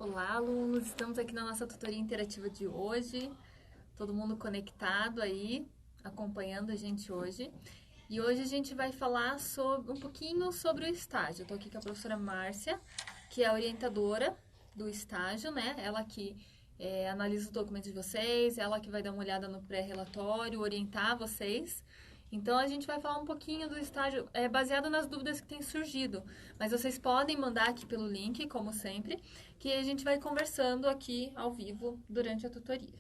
Olá, alunos! Estamos aqui na nossa tutoria interativa de hoje. Todo mundo conectado aí, acompanhando a gente hoje. E hoje a gente vai falar um pouquinho sobre o estágio. Eu tô aqui com a professora Márcia, que é a orientadora do estágio, né? Ela que analisa os documentos de vocês, ela que vai dar uma olhada no pré-relatório, orientar vocês. Então a gente vai falar um pouquinho do estágio baseado nas dúvidas que têm surgido. Mas vocês podem mandar aqui pelo link, como sempre, que a gente vai conversando aqui ao vivo durante a tutoria.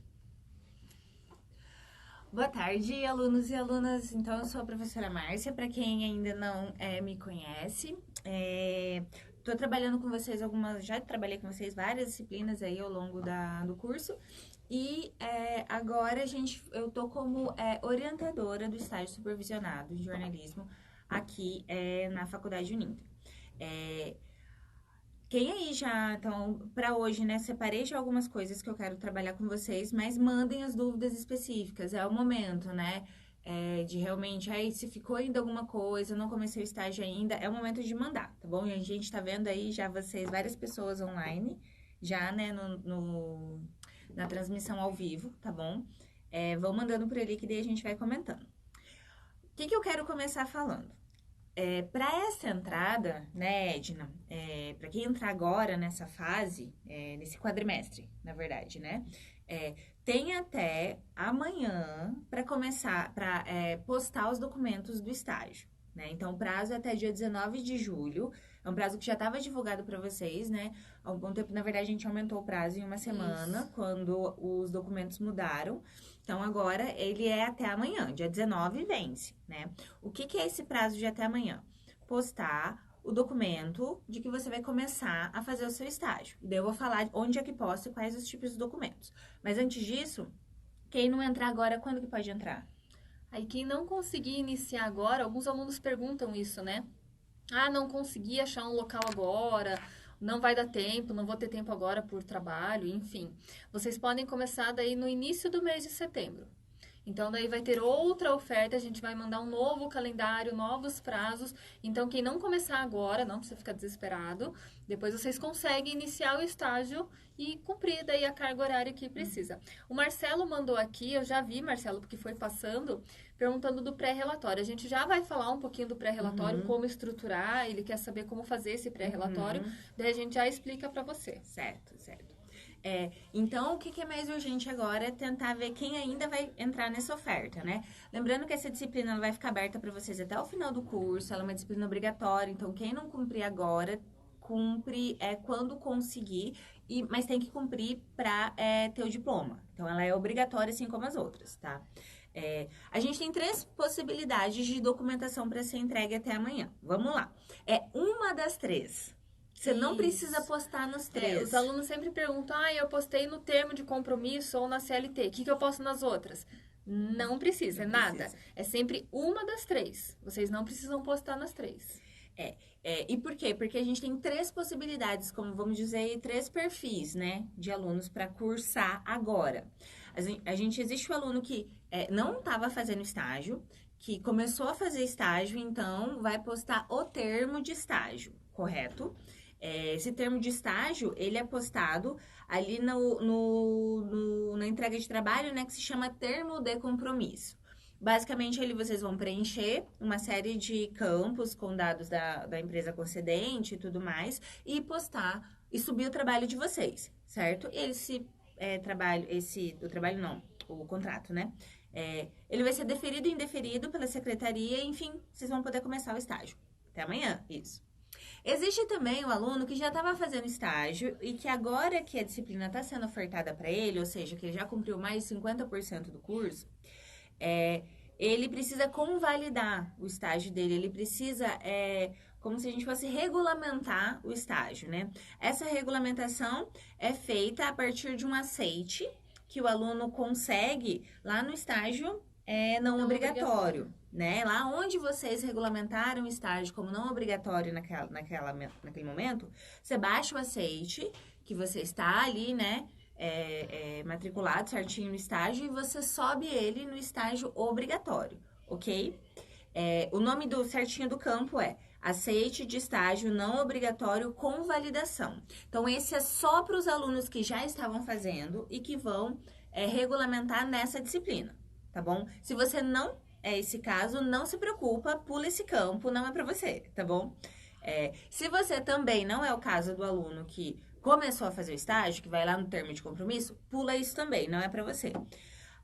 Boa tarde, alunos e alunas. Então, eu sou a professora Márcia, para quem ainda não me conhece. Estou trabalhando com vocês já trabalhei com vocês várias disciplinas aí ao longo do curso. E agora eu estou como orientadora do estágio supervisionado em jornalismo aqui na Faculdade Uninter. Quem aí já, então, para hoje, né, separei já algumas coisas que eu quero trabalhar com vocês, mas mandem as dúvidas específicas, é o momento, né, de realmente, aí se ficou ainda alguma coisa, não comecei o estágio ainda, é o momento de mandar, tá bom? E a gente tá vendo aí já vocês, várias pessoas online, já, né, na transmissão ao vivo, tá bom? Vão mandando por ali que daí a gente vai comentando. O que eu quero começar falando? Para essa entrada, né, Edna, para quem entrar agora nessa fase, nesse quadrimestre, na verdade, né, é, tem até amanhã para começar, para postar os documentos do estágio, né? Então, o prazo é até dia 19 de julho, é um prazo que já estava divulgado para vocês, né? Há algum tempo, na verdade, a gente aumentou o prazo em uma semana, Isso. quando os documentos mudaram. Então, agora ele é até amanhã, dia 19 vence, né? O que é esse prazo de até amanhã? Postar o documento de que você vai começar a fazer o seu estágio. Daí eu vou falar onde é que posta e quais os tipos de documentos. Mas antes disso, quem não entrar agora, quando que pode entrar? Aí quem não conseguir iniciar agora, alguns alunos perguntam isso, né? Ah, não consegui achar um local agora, não vai dar tempo, não vou ter tempo agora por trabalho, enfim. Vocês podem começar daí no início do mês de setembro. Então, daí vai ter outra oferta, a gente vai mandar um novo calendário, novos prazos. Então, quem não começar agora, não precisa ficar desesperado. Depois vocês conseguem iniciar o estágio e cumprir daí a carga horária que precisa. O Marcelo mandou aqui, eu já vi, Marcelo, porque foi passando, perguntando do pré-relatório. A gente já vai falar um pouquinho do pré-relatório, Uhum, como estruturar, ele quer saber como fazer esse pré-relatório. uhum. Daí a gente já explica para você. Certo, certo. Então, o que é mais urgente agora é tentar ver quem ainda vai entrar nessa oferta, né? Lembrando que essa disciplina ela vai ficar aberta para vocês até o final do curso, ela é uma disciplina obrigatória, então quem não cumprir agora, cumpre quando conseguir, mas tem que cumprir para ter o diploma. Então, ela é obrigatória, assim como as outras, tá? A gente tem três possibilidades de documentação para ser entregue até amanhã. Vamos lá. Uma das três. Você não precisa Isso. postar nos Os três. alunos sempre perguntam: ah, eu postei no termo de compromisso ou na CLT, o que eu posto nas outras? Não precisa, Não é nada. precisa. É sempre uma das três. Vocês não precisam postar nas três. E por quê? Porque a gente tem três possibilidades, como vamos dizer, três perfis, né, de alunos para cursar agora. Existe o aluno que não estava fazendo estágio, que começou a fazer estágio, então vai postar o termo de estágio, correto? Esse termo de estágio, ele é postado ali na entrega de trabalho, né, que se chama termo de compromisso. Basicamente, ali vocês vão preencher uma série de campos com dados da empresa concedente e tudo mais, e postar e subir o trabalho de vocês, certo? O trabalho não, o contrato, né? Ele vai ser deferido e indeferido pela secretaria, enfim, vocês vão poder começar o estágio. Até amanhã, isso. Existe também o aluno que já estava fazendo estágio e que agora que a disciplina está sendo ofertada para ele, ou seja, que ele já cumpriu mais de 50% do curso, é, ele precisa convalidar o estágio dele, ele precisa, como se a gente fosse regulamentar o estágio, né? Essa regulamentação é feita a partir de um aceite que o aluno consegue lá no estágio não Não obrigatório. obrigatório, né? Lá onde vocês regulamentaram o estágio como não obrigatório naquele momento, você baixa o aceite que você está ali, né? Matriculado certinho no estágio e você sobe ele no estágio obrigatório, ok? O nome do certinho do campo é aceite de estágio não obrigatório com validação. Então, esse é só para os alunos que já estavam fazendo e que vão regulamentar nessa disciplina, tá bom? Se você não é esse caso, não se preocupa, pula esse campo, não é para você, tá bom? Se você também não é o caso do aluno que começou a fazer o estágio, que vai lá no termo de compromisso, pula isso também, não é para você.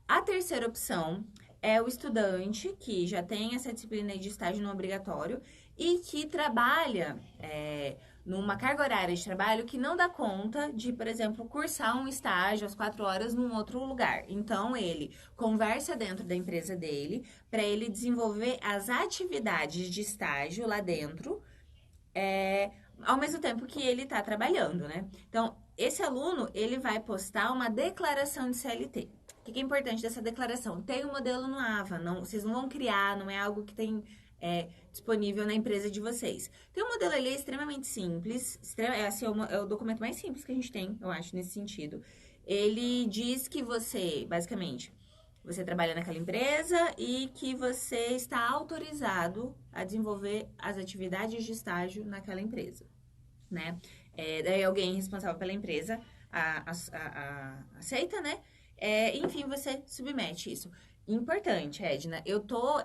A terceira opção é o estudante que já tem essa disciplina de estágio não obrigatório e que trabalha numa carga horária de trabalho que não dá conta de, por exemplo, cursar um estágio às 4 horas num outro lugar. Então, ele conversa dentro da empresa dele para ele desenvolver as atividades de estágio lá dentro, ao mesmo tempo que ele está trabalhando, né? Então, esse aluno, ele vai postar uma declaração de CLT. O que é importante dessa declaração? Tem um modelo no AVA, vocês não vão criar, não é algo que tem disponível na empresa de vocês. Tem um modelo ali extremamente simples, é o documento mais simples que a gente tem, eu acho, nesse sentido. Ele diz que você, basicamente, você trabalha naquela empresa e que você está autorizado a desenvolver as atividades de estágio naquela empresa, né? Daí alguém responsável pela empresa aceita, né? Enfim, você submete isso. Importante, Edna, eu tô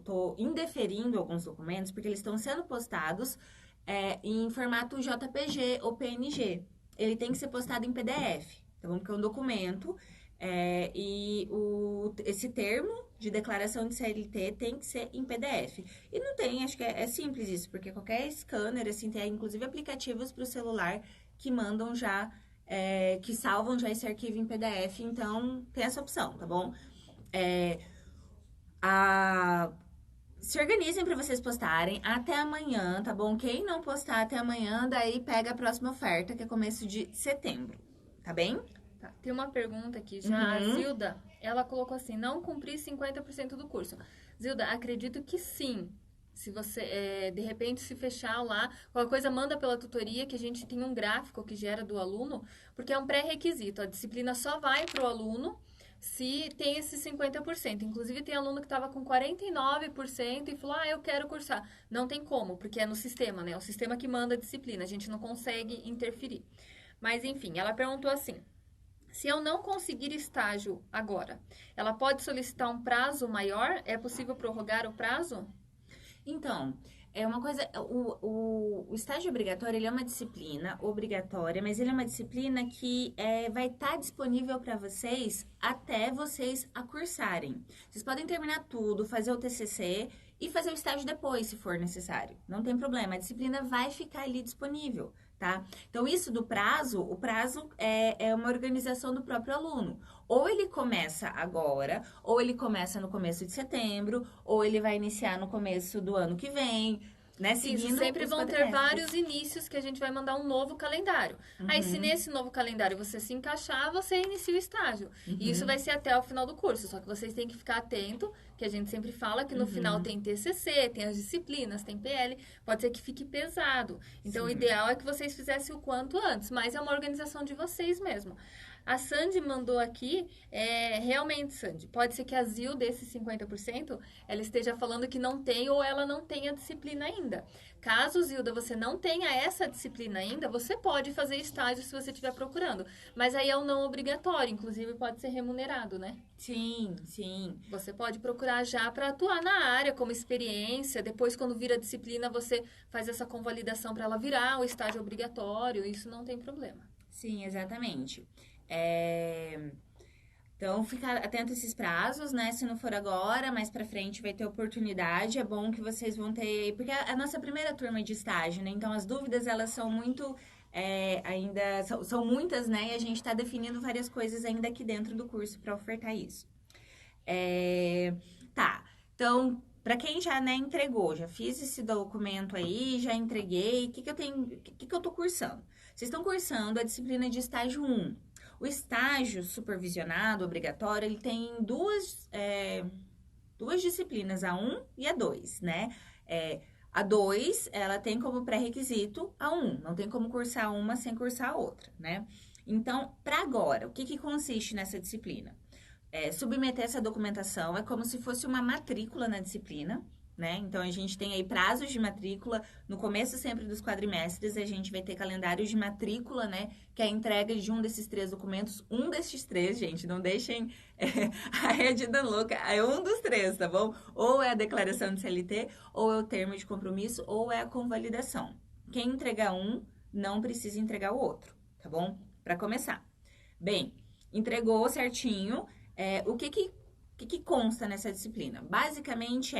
tô indeferindo alguns documentos porque eles estão sendo postados em formato JPG ou PNG. Ele tem que ser postado em PDF, tá bom? Porque é um documento esse termo de declaração de CLT tem que ser em PDF. E não tem, acho que é simples isso, porque qualquer scanner, assim, tem inclusive aplicativos para o celular que mandam já, que salvam já esse arquivo em PDF, então tem essa opção, tá bom? Se organizem para vocês postarem até amanhã, tá bom? Quem não postar até amanhã, daí pega a próxima oferta, que é começo de setembro, tá bem? Tá, tem uma pergunta aqui já. A Zilda, ela colocou assim, não cumpri 50% do curso. Zilda, acredito que sim. Se você, de repente, se fechar lá, qualquer coisa manda pela tutoria, que a gente tem um gráfico que gera do aluno, porque é um pré-requisito. A disciplina só vai para o aluno se tem esse 50%. Inclusive, tem aluno que estava com 49% e falou, eu quero cursar. Não tem como, porque é no sistema, né? É o sistema que manda a disciplina, a gente não consegue interferir. Mas, enfim, ela perguntou assim, se eu não conseguir estágio agora, ela pode solicitar um prazo maior? É possível prorrogar o prazo? Então, é uma coisa. O estágio obrigatório, ele é uma disciplina obrigatória, mas ele é uma disciplina que vai estar disponível para vocês até vocês a cursarem. Vocês podem terminar tudo, fazer o TCC e fazer o estágio depois, se for necessário. Não tem problema, a disciplina vai ficar ali disponível, tá? Então, isso do prazo, o prazo é uma organização do próprio aluno. Ou ele começa agora, ou ele começa no começo de setembro, ou ele vai iniciar no começo do ano que vem, né? Isso, sempre vão ter vários inícios que a gente vai mandar um novo calendário. Aí, se nesse novo calendário você se encaixar, você inicia o estágio. E isso vai ser até o final do curso. Só que vocês têm que ficar atento, que a gente sempre fala que no final tem TCC, tem as disciplinas, tem PL. Pode ser que fique pesado. Então, o ideal é que vocês fizessem o quanto antes. Mas é uma organização de vocês mesmo. A Sandy mandou aqui, realmente, Sandy, pode ser que a Zil, desses 50%, ela esteja falando que não tem ou ela não tem a disciplina ainda. Caso, Zilda, você não tenha essa disciplina ainda, você pode fazer estágio se você estiver procurando. Mas aí é um não obrigatório, inclusive pode ser remunerado, né? Sim, sim. Você pode procurar já para atuar na área como experiência. Depois, quando vira disciplina, você faz essa convalidação para ela virar o estágio obrigatório. Isso não tem problema. Sim, exatamente. Então, fica atento a esses prazos, né? Se não for agora, mais pra frente vai ter oportunidade. É bom que vocês vão ter... Porque a nossa primeira turma de estágio, né? Então, as dúvidas, elas são muito... ainda são muitas, né? E a gente tá definindo várias coisas ainda aqui dentro do curso para ofertar isso. Tá. Então, para quem já, né, entregou, já fiz esse documento aí, já entreguei, o que eu tô cursando? Vocês estão cursando a disciplina de estágio 1. O estágio supervisionado, obrigatório, ele tem duas disciplinas, a 1 e a 2, né? A 2, ela tem como pré-requisito a 1, não tem como cursar uma sem cursar a outra, né? Então, para agora, o que consiste nessa disciplina? Submeter essa documentação é como se fosse uma matrícula na disciplina, né? Então, a gente tem aí prazos de matrícula. No começo sempre dos quadrimestres, a gente vai ter calendários de matrícula, né? Que é a entrega de um desses 3 documentos. Um desses 3, gente, não deixem a rede da louca. É um dos 3, tá bom? Ou é a declaração de CLT, ou é o termo de compromisso, ou é a convalidação. Quem entregar um, não precisa entregar o outro, tá bom? Para começar. Bem, entregou certinho. O que consta nessa disciplina? Basicamente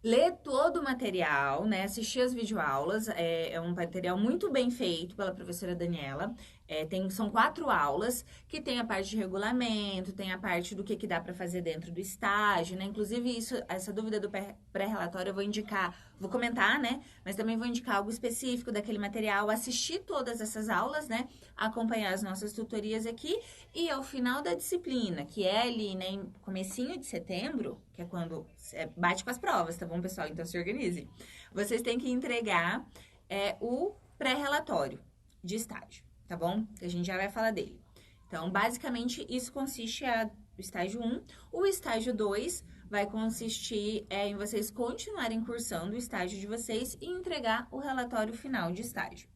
ler todo o material, né? Assistir as videoaulas. É um material muito bem feito pela professora Daniela. São 4 aulas, que tem a parte de regulamento, tem a parte do que dá para fazer dentro do estágio, né? Inclusive, essa dúvida do pré-relatório eu vou comentar, né? Mas também vou indicar algo específico daquele material, assistir todas essas aulas, né? Acompanhar as nossas tutorias aqui. E ao final da disciplina, que é ali, né, em comecinho de setembro, que é quando bate com as provas, tá bom, pessoal? Então, se organize. Vocês têm que entregar o pré-relatório de estágio, tá bom? A gente já vai falar dele. Então, basicamente, isso consiste o estágio 1. O estágio 2 vai consistir em vocês continuarem cursando o estágio de vocês e entregar o relatório final de estágio.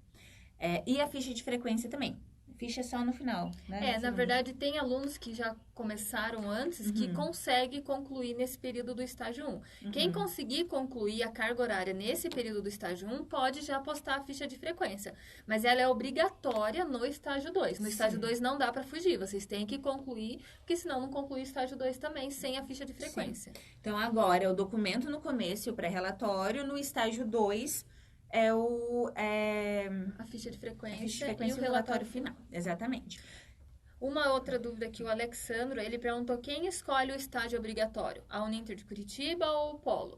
E a ficha de frequência também. Ficha só no final, né? Na verdade, tem alunos que já começaram antes que conseguem concluir nesse período do estágio 1. Quem conseguir concluir a carga horária nesse período do estágio 1 pode já postar a ficha de frequência. Mas ela é obrigatória no estágio 2. No estágio 2 não dá para fugir, vocês têm que concluir, porque senão não conclui o estágio 2 também sem a ficha de frequência. Sim. Então, agora, o documento no começo e o pré-relatório. No estágio 2... a ficha de frequência, e o relatório final. Exatamente. Uma outra dúvida que o Alexandro, ele perguntou quem escolhe o estágio obrigatório, a Uninter de Curitiba ou o Polo?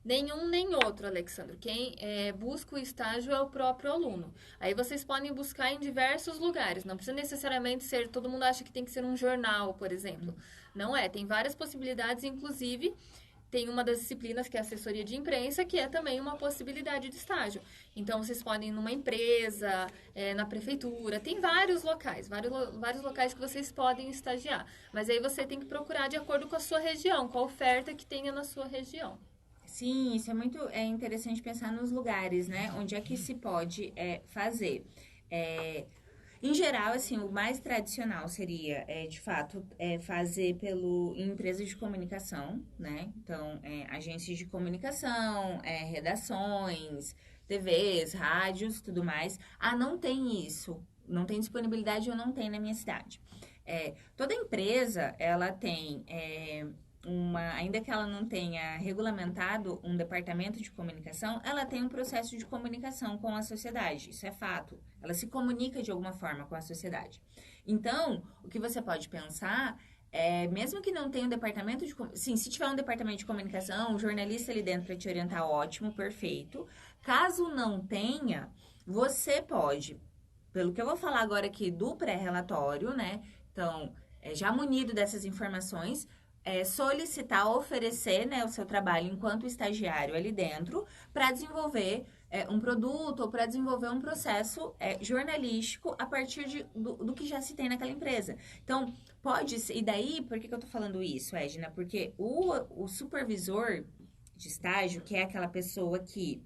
Nenhum nem outro, Alexandro. Quem busca o estágio é o próprio aluno. Aí vocês podem buscar em diversos lugares. Não precisa necessariamente ser... Todo mundo acha que tem que ser um jornal, por exemplo. Não é. Tem várias possibilidades, inclusive... Tem uma das disciplinas, que é assessoria de imprensa, que é também uma possibilidade de estágio. Então, vocês podem ir numa empresa, na prefeitura. Tem vários locais que vocês podem estagiar. Mas aí você tem que procurar de acordo com a sua região, com a oferta que tenha na sua região. Sim, isso é muito interessante pensar nos lugares, né? Onde é que se pode fazer. Em geral, assim, o mais tradicional seria, de fato, fazer em empresas de comunicação, né? Então, agências de comunicação, redações, TVs, rádios, tudo mais. Não tem isso. Não tem disponibilidade ou não tem na minha cidade. Toda empresa, ela tem... ainda que ela não tenha regulamentado um departamento de comunicação, ela tem um processo de comunicação com a sociedade. Isso é fato. Ela se comunica de alguma forma com a sociedade. Então, o que você pode pensar mesmo que não tenha um departamento de... Sim, se tiver um departamento de comunicação, um jornalista ali dentro para te orientar, ótimo, perfeito. Caso não tenha, você pode, pelo que eu vou falar agora aqui do pré-relatório, né? Então, já munido dessas informações... solicitar, oferecer, né, o seu trabalho enquanto estagiário ali dentro para desenvolver um produto ou para desenvolver um processo jornalístico a partir do que já se tem naquela empresa. Então, pode ser... E daí, por que eu tô falando isso, Edna? Porque o supervisor de estágio, que é aquela pessoa que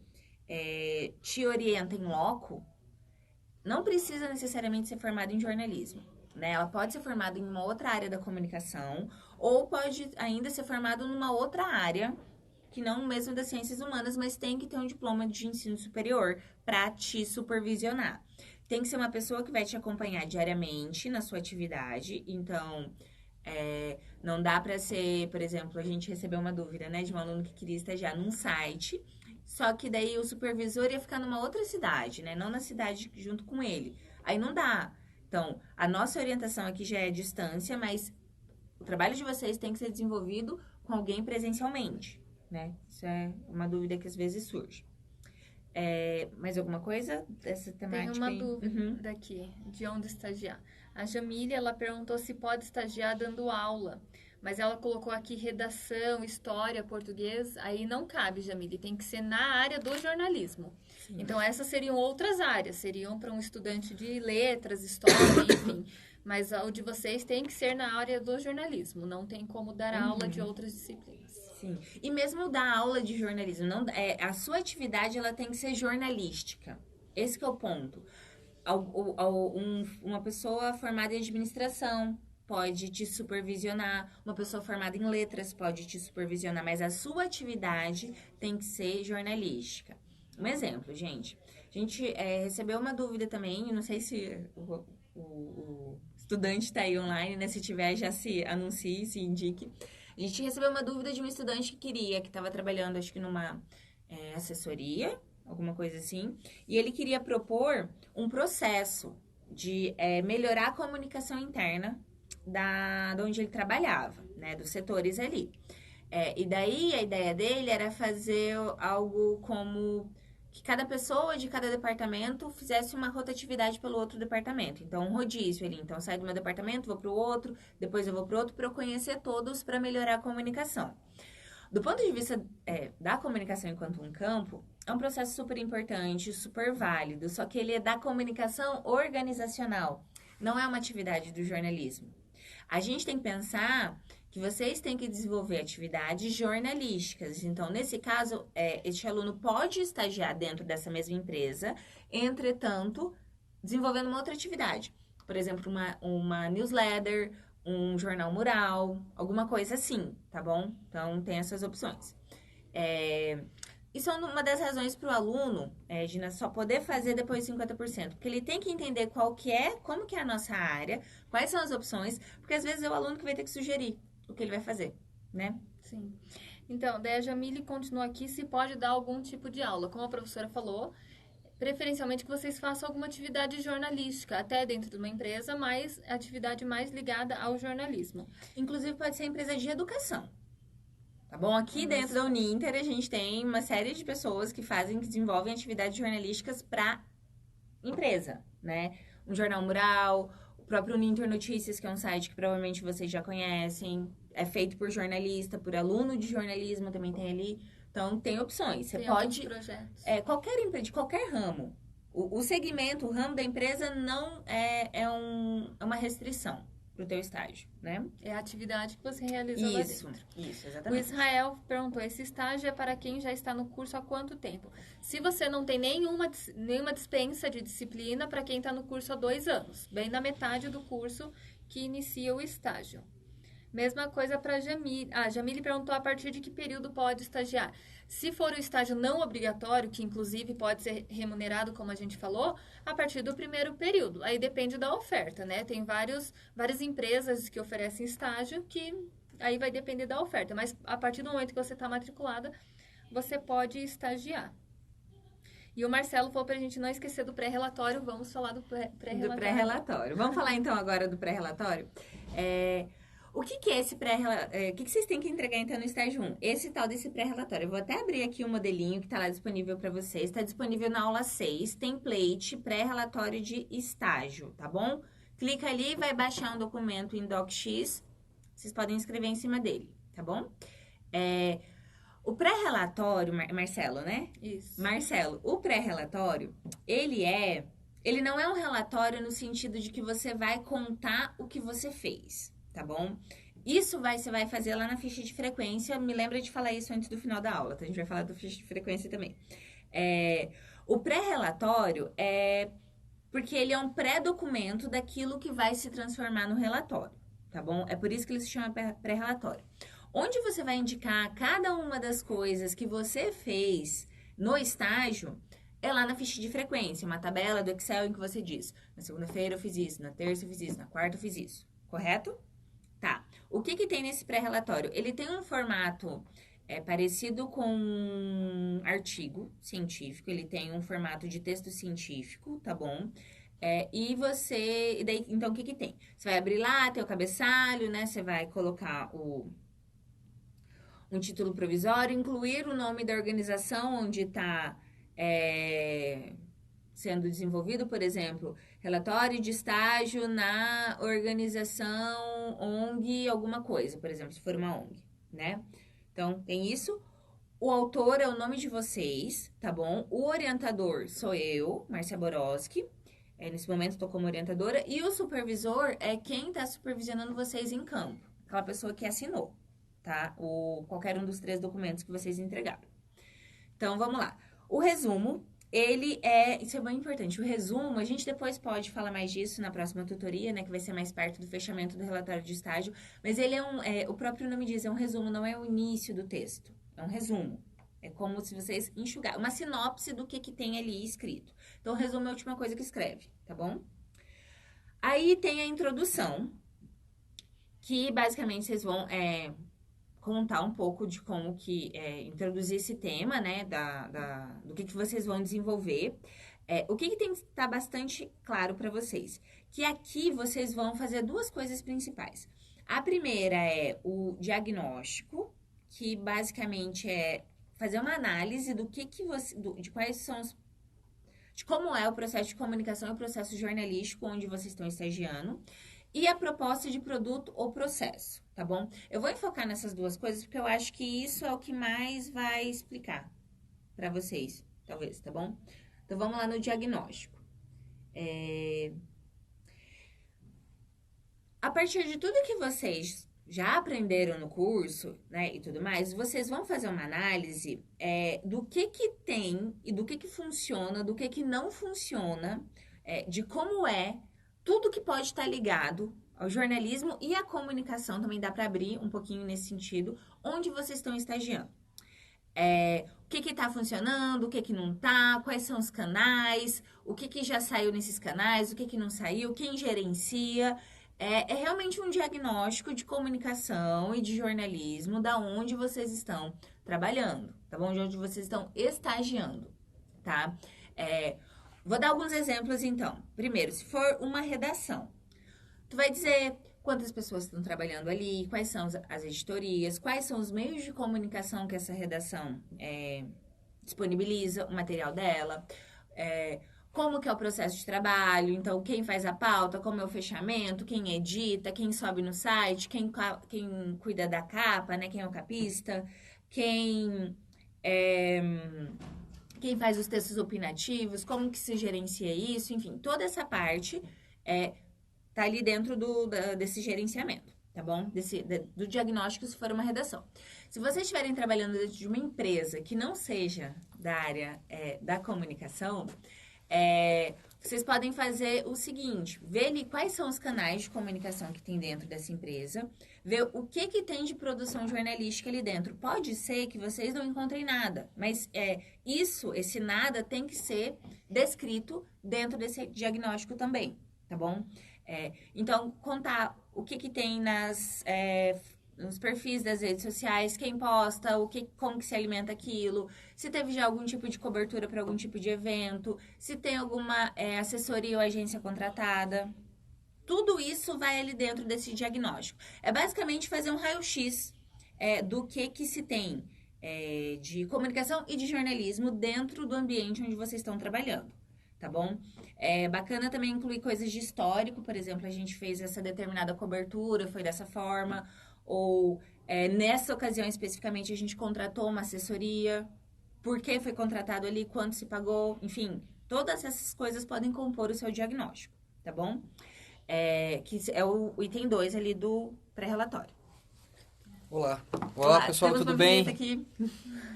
te orienta em loco, não precisa necessariamente ser formado em jornalismo. Né? Ela pode ser formada em uma outra área da comunicação ou pode ainda ser formada numa outra área, que não mesmo das ciências humanas, mas tem que ter um diploma de ensino superior para te supervisionar. Tem que ser uma pessoa que vai te acompanhar diariamente na sua atividade. Então, não dá para ser, por exemplo, a gente recebeu uma dúvida, né, de um aluno que queria estagiar num site, só que daí o supervisor ia ficar numa outra cidade, né, não na cidade junto com ele. Aí não dá. Então, a nossa orientação aqui já é à distância, mas o trabalho de vocês tem que ser desenvolvido com alguém presencialmente, né? Isso é uma dúvida que às vezes surge. Mais alguma coisa dessa temática? Tem uma dúvida aqui, de onde estagiar. A Jamília, ela perguntou se pode estagiar dando aula, mas ela colocou aqui redação, história, português, aí não cabe, Jamília, tem que ser na área do jornalismo. Sim. Então, essas seriam outras áreas, seriam para um estudante de letras, história, enfim. Mas o de vocês tem que ser na área do jornalismo, não tem como dar aula de outras disciplinas. Sim. E mesmo dar aula de jornalismo, não, a sua atividade ela tem que ser jornalística. Esse que é o ponto. Uma pessoa formada em administração pode te supervisionar, uma pessoa formada em letras pode te supervisionar, mas a sua atividade tem que ser jornalística. Um exemplo, gente. A gente recebeu uma dúvida também, não sei se o estudante está aí online, né? Se tiver, já se anuncie, se indique. A gente recebeu uma dúvida de um estudante que estava trabalhando, acho que numa assessoria, alguma coisa assim, e ele queria propor um processo de melhorar a comunicação interna de onde ele trabalhava, né, dos setores ali. E daí a ideia dele era fazer algo como que cada pessoa de cada departamento fizesse uma rotatividade pelo outro departamento. Então, um rodízio ali. Então, saio do meu departamento, vou para o outro, depois eu vou para o outro, para eu conhecer todos, para melhorar a comunicação. Do ponto de vista da comunicação enquanto um campo, é um processo super importante, super válido, só que ele é da comunicação organizacional, não é uma atividade do jornalismo. A gente tem que pensar que vocês têm que desenvolver atividades jornalísticas. Então, nesse caso, este aluno pode estagiar dentro dessa mesma empresa, entretanto, desenvolvendo uma outra atividade. Por exemplo, uma newsletter, um jornal mural, alguma coisa assim, tá bom? Então, tem essas opções. Isso é uma das razões para o aluno, Gina, só poder fazer depois de 50%. Porque ele tem que entender como que é a nossa área, quais são as opções, porque às vezes é o aluno que vai ter que sugerir o que ele vai fazer, né? Sim. Então, daí a Jamile continua aqui se pode dar algum tipo de aula. Como a professora falou, preferencialmente que vocês façam alguma atividade jornalística, até dentro de uma empresa, mas atividade mais ligada ao jornalismo. Inclusive pode ser empresa de educação. Tá bom? Aqui dentro da Uninter a gente tem uma série de pessoas que desenvolvem atividades jornalísticas para empresa, né? Um jornal mural, o próprio Uninter Notícias, que é um site que provavelmente vocês já conhecem, é feito por jornalista, por aluno de jornalismo também tem ali. Então, tem opções. Você pode... projetos. Qualquer empresa, de qualquer ramo. O segmento, o ramo da empresa não é uma restrição para o teu estágio, né? É a atividade que você realizou lá dentro. Isso, exatamente. O Israel perguntou, esse estágio é para quem já está no curso há quanto tempo? Se você não tem nenhuma dispensa de disciplina, para quem está no curso há 2 anos. Bem na metade do curso que inicia o estágio. Mesma coisa para a Jamile. Jamile perguntou a partir de que período pode estagiar. Se for o estágio não obrigatório, que inclusive pode ser remunerado, como a gente falou, a partir do primeiro período. Aí depende da oferta, né? Tem várias empresas que oferecem estágio que aí vai depender da oferta. Mas a partir do momento que você está matriculada, você pode estagiar. E o Marcelo falou para a gente não esquecer do pré-relatório. Vamos falar do pré-relatório. Do pré-relatório. Vamos falar então agora do pré-relatório? O que é esse pré-relatório? O que vocês têm que entregar então no estágio 1? Esse tal desse pré-relatório. Eu vou até abrir aqui o modelinho que está lá disponível para vocês. Está disponível na aula 6, template, pré-relatório de estágio, tá bom? Clica ali, vai baixar um documento em DocX. Vocês podem escrever em cima dele, tá bom? O pré-relatório, Marcelo, né? Isso. Marcelo, o pré-relatório, ele não é um relatório no sentido de que você vai contar o que você fez, tá bom? Isso você vai fazer lá na ficha de frequência. Me lembra de falar isso antes do final da aula, tá? A gente vai falar do ficha de frequência também. O pré-relatório é porque ele é um pré-documento daquilo que vai se transformar no relatório, tá bom? É por isso que ele se chama pré-relatório. Onde você vai indicar cada uma das coisas que você fez no estágio é lá na ficha de frequência, uma tabela do Excel em que você diz: na segunda-feira eu fiz isso, na terça eu fiz isso, na quarta eu fiz isso, correto? Tá. O que tem nesse pré-relatório? Ele tem um formato parecido com um artigo científico, ele tem um formato de texto científico, tá bom? Então, o que tem? Você vai abrir lá, tem o cabeçalho, né? Você vai colocar um título provisório, incluir o nome da organização onde está sendo desenvolvido, por exemplo, relatório de estágio na organização ONG alguma coisa, por exemplo, se for uma ONG, né? Então, tem isso. O autor é o nome de vocês, tá bom? O orientador sou eu, Márcia Borowski. Nesse momento, estou como orientadora. E o supervisor é quem está supervisionando vocês em campo. Aquela pessoa que assinou, tá? Qualquer um dos 3 documentos que vocês entregaram. Então, vamos lá. O resumo, isso é bem importante. O resumo, a gente depois pode falar mais disso na próxima tutoria, né? Que vai ser mais perto do fechamento do relatório de estágio. Mas ele o próprio nome diz, é um resumo, não é o início do texto. É um resumo. É como se vocês enxugassem, uma sinopse do que tem ali escrito. Então, o resumo é a última coisa que escreve, tá bom? Aí tem a introdução, que basicamente vocês vão contar um pouco de como que introduzir esse tema, né? Do que vocês vão desenvolver. O que tem que estar bastante claro para vocês? Que aqui vocês vão fazer 2 coisas principais. A primeira é o diagnóstico, que basicamente é fazer uma análise do de quais são de como é o processo de comunicação e o processo jornalístico onde vocês estão estagiando. E a proposta de produto ou processo, tá bom? Eu vou enfocar nessas 2 coisas porque eu acho que isso é o que mais vai explicar para vocês, talvez, tá bom? Então, vamos lá no diagnóstico. A partir de tudo que vocês já aprenderam no curso, né, e tudo mais, vocês vão fazer uma análise do que tem e do que funciona, do que não funciona, de como tudo que pode estar ligado ao jornalismo e à comunicação, também dá para abrir um pouquinho nesse sentido, onde vocês estão estagiando. O que está funcionando, o que não está, quais são os canais, o que já saiu nesses canais, o que não saiu, quem gerencia. É realmente um diagnóstico de comunicação e de jornalismo da onde vocês estão trabalhando, tá bom? De onde vocês estão estagiando, tá? Vou dar alguns exemplos, então. Primeiro, se for uma redação, tu vai dizer quantas pessoas estão trabalhando ali, quais são as editorias, quais são os meios de comunicação que essa redação disponibiliza, o material dela, como que é o processo de trabalho, então quem faz a pauta, como é o fechamento, quem edita, quem sobe no site, quem cuida da capa, né, quem é o capista, quem faz os textos opinativos, como que se gerencia isso, enfim, toda essa parte tá ali dentro desse gerenciamento, tá bom? Do diagnóstico, se for uma redação. Se vocês estiverem trabalhando dentro de uma empresa que não seja da área da comunicação, vocês podem fazer o seguinte, ver ali quais são os canais de comunicação que tem dentro dessa empresa, ver o que tem de produção jornalística ali dentro. Pode ser que vocês não encontrem nada, mas esse nada tem que ser descrito dentro desse diagnóstico também, tá bom? Então, contar o que tem nos perfis das redes sociais, quem posta, como que se alimenta aquilo, se teve já algum tipo de cobertura para algum tipo de evento, se tem alguma assessoria ou agência contratada. Tudo isso vai ali dentro desse diagnóstico. É basicamente fazer um raio-x do que se tem de comunicação e de jornalismo dentro do ambiente onde vocês estão trabalhando, tá bom? É bacana também incluir coisas de histórico, por exemplo, a gente fez essa determinada cobertura, foi dessa forma, ou nessa ocasião especificamente a gente contratou uma assessoria, por que foi contratado ali, quanto se pagou, enfim, todas essas coisas podem compor o seu diagnóstico, tá bom? Que é o item 2 ali do pré-relatório. Olá, pessoal, tudo bem? Aqui.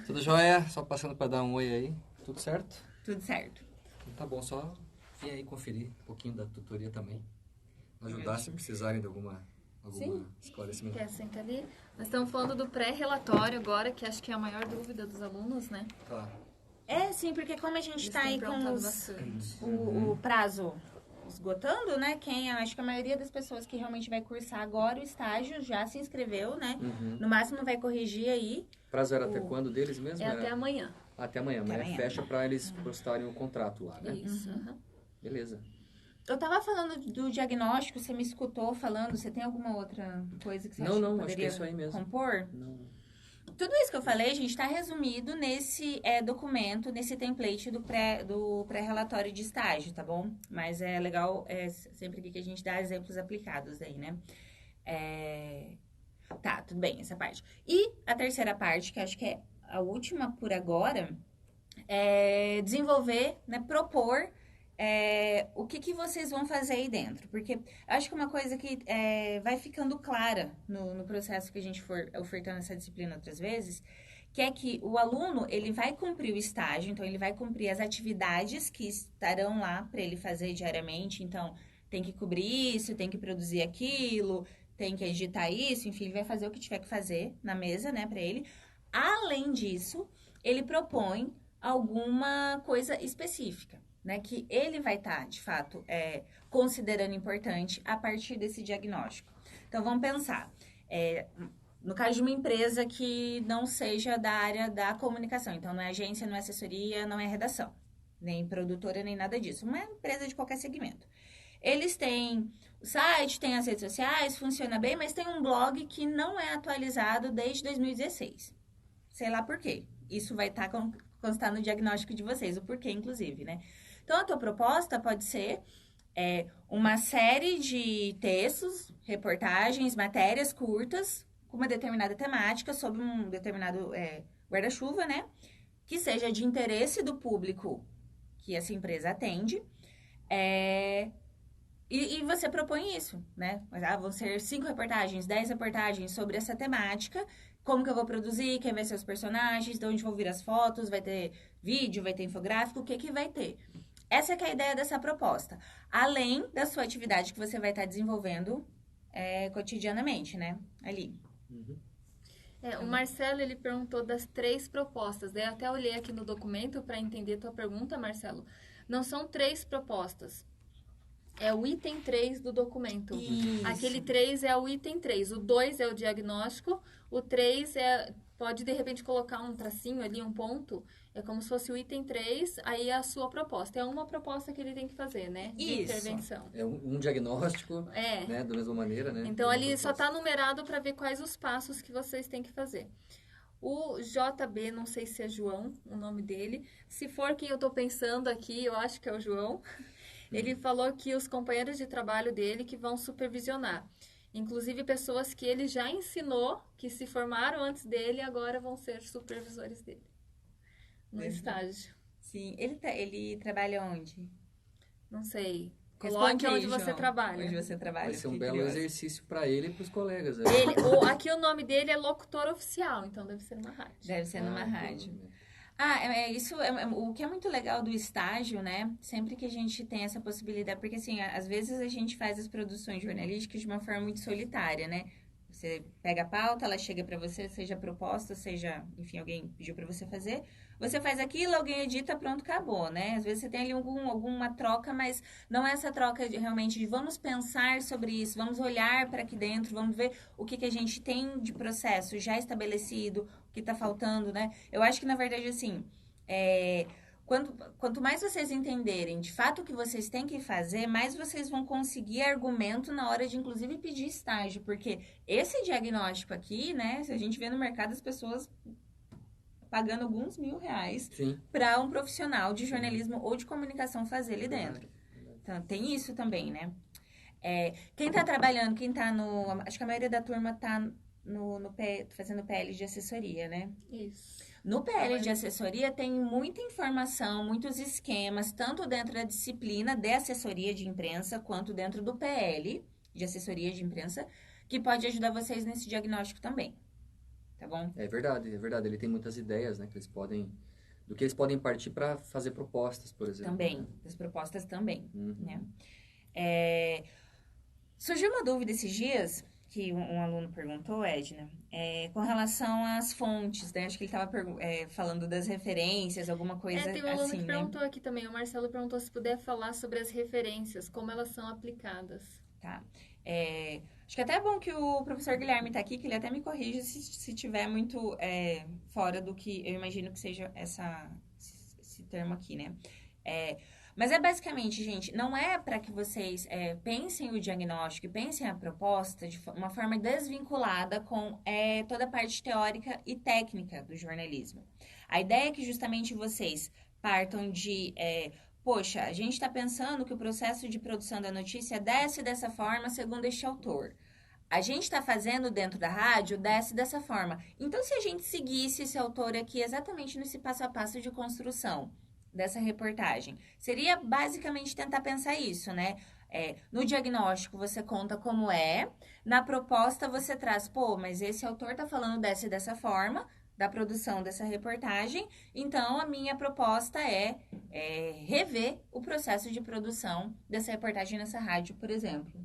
Tudo jóia? Só passando para dar um oi aí, tudo certo? Tudo certo. Então, tá bom, só vim aí conferir um pouquinho da tutoria também, ajudar se precisarem de alguma esclarecimento. Quer sentar ali? Nós estamos falando do pré-relatório agora, que acho que é a maior dúvida dos alunos, né? Tá. Sim, porque como a gente está aí com o prazo esgotando, né? Acho que a maioria das pessoas que realmente vai cursar agora o estágio já se inscreveu, né? Uhum. No máximo vai corrigir aí. O prazo era até quando deles mesmo? Até amanhã. Até amanhã, amanhã fecha para eles postarem o contrato lá, né? Isso. Beleza. Eu tava falando do diagnóstico, você me escutou falando, você tem alguma outra coisa que você acha que acho que poderia é isso aí mesmo. compor? Não. Tudo isso que eu falei, gente, está resumido nesse documento, nesse template do pré-relatório de estágio, tá bom? Mas é legal sempre que a gente dá exemplos aplicados aí, né? Tá, tudo bem, essa parte. E a terceira parte, que acho que é a última por agora, é desenvolver, né, propor o que vocês vão fazer aí dentro. Porque acho que uma coisa que vai ficando clara no processo que a gente for ofertando essa disciplina outras vezes, que é que o aluno, ele vai cumprir o estágio, então ele vai cumprir as atividades que estarão lá para ele fazer diariamente, então tem que cobrir isso, tem que produzir aquilo, tem que editar isso, enfim, ele vai fazer o que tiver que fazer na mesa, né, para ele. Além disso, ele propõe alguma coisa específica, né, que ele vai estar, de fato, considerando importante a partir desse diagnóstico. Então, vamos pensar, no caso de uma empresa que não seja da área da comunicação, então não é agência, não é assessoria, não é redação, nem produtora, nem nada disso, uma empresa de qualquer segmento. Eles têm o site, têm as redes sociais, funciona bem, mas tem um blog que não é atualizado desde 2016. Sei lá por quê. Isso vai constar no diagnóstico de vocês, o porquê, inclusive, né? Então, a tua proposta pode ser uma série de textos, reportagens, matérias curtas, com uma determinada temática, sobre um determinado guarda-chuva, né? Que seja de interesse do público que essa empresa atende. E você propõe isso, né? Vão ser 5 reportagens, 10 reportagens sobre essa temática. Como que eu vou produzir, quem vai ser os personagens, de onde vão vir as fotos, vai ter vídeo, vai ter infográfico, o que vai ter. Essa que é a ideia dessa proposta. Além da sua atividade que você vai estar desenvolvendo cotidianamente, né? Ali. Uhum. O Marcelo, ele perguntou das 3 propostas. Daí eu até olhei aqui no documento para entender a tua pergunta, Marcelo. Não são 3 propostas. É o item 3 do documento. Isso. Aquele 3 é o item 3. O 2 é o diagnóstico. O 3 pode, de repente, colocar um tracinho ali, um ponto. É como se fosse o item 3, aí a sua proposta. É uma proposta que ele tem que fazer, né? De Isso. intervenção. É um diagnóstico, né? Da mesma maneira, né? Então, ali só está numerado para ver quais os passos que vocês têm que fazer. O JB, não sei se é João, o nome dele. Se for quem eu estou pensando aqui, eu acho que é o João. Ele falou que os companheiros de trabalho dele que vão supervisionar. Inclusive, pessoas que ele já ensinou, que se formaram antes dele, agora vão ser supervisores dele. No estágio. Sim. Ele trabalha onde? Não sei. Responde Coloque aí, onde você João. trabalha. Onde você trabalha. Vai ser um fiquei belo curiosa. exercício para ele e para os colegas. Né? Aqui o nome dele é locutor oficial, então deve ser numa rádio. Deve ser numa rádio. provavelmente. Isso o que é muito legal do estágio, né? Sempre que a gente tem essa possibilidade, porque assim, às vezes a gente faz as produções jornalísticas de uma forma muito solitária, né? Você pega a pauta, ela chega pra você, seja proposta, seja, enfim, alguém pediu pra você fazer. Você faz aquilo, alguém edita, pronto, acabou, né? Às vezes você tem ali alguma troca, mas não é essa troca realmente de vamos pensar sobre isso, vamos olhar para aqui dentro, vamos ver o que a gente tem de processo já estabelecido, o que está faltando, né? Eu acho que, na verdade, assim, quanto mais vocês entenderem de fato o que vocês têm que fazer, mais vocês vão conseguir argumento na hora de, inclusive, pedir estágio. Porque esse diagnóstico aqui, né? Se a gente vê no mercado as pessoas pagando alguns R$1.000 para um profissional de jornalismo ou de comunicação fazer ali dentro. Então, tem isso também, né? Quem tá trabalhando, quem tá acho que a maioria da turma tá fazendo PL de assessoria, né? Isso. No PL de assessoria tem muita informação, muitos esquemas, tanto dentro da disciplina de assessoria de imprensa, quanto dentro do PL de assessoria de imprensa, que pode ajudar vocês nesse diagnóstico também. Tá bom? É verdade. Ele tem muitas ideias, né? Do que eles podem partir para fazer propostas, por exemplo. Também, das propostas também, Uhum. né? Surgiu uma dúvida esses dias, que um aluno perguntou, Edna, com relação às fontes, né? Acho que ele estava falando das referências, alguma coisa tem um aluno assim, que né? perguntou aqui também, o Marcelo perguntou se puder falar sobre as referências, como elas são aplicadas. Tá. Acho que até é bom que o professor Guilherme está aqui, que ele até me corrige se tiver muito fora do que eu imagino que seja esse termo aqui, né? Mas basicamente, gente, não é para que vocês pensem o diagnóstico e pensem a proposta de uma forma desvinculada com toda a parte teórica e técnica do jornalismo. A ideia é que justamente vocês partam de... Poxa, a gente está pensando que o processo de produção da notícia desce dessa forma segundo este autor. A gente está fazendo dentro da rádio, desce dessa forma. Então, se a gente seguisse esse autor aqui exatamente nesse passo a passo de construção, dessa reportagem? Seria basicamente tentar pensar isso, né? No diagnóstico você conta como é, na proposta você traz, pô, mas esse autor tá falando dessa e dessa forma, da produção dessa reportagem, então a minha proposta é rever o processo de produção dessa reportagem nessa rádio, por exemplo.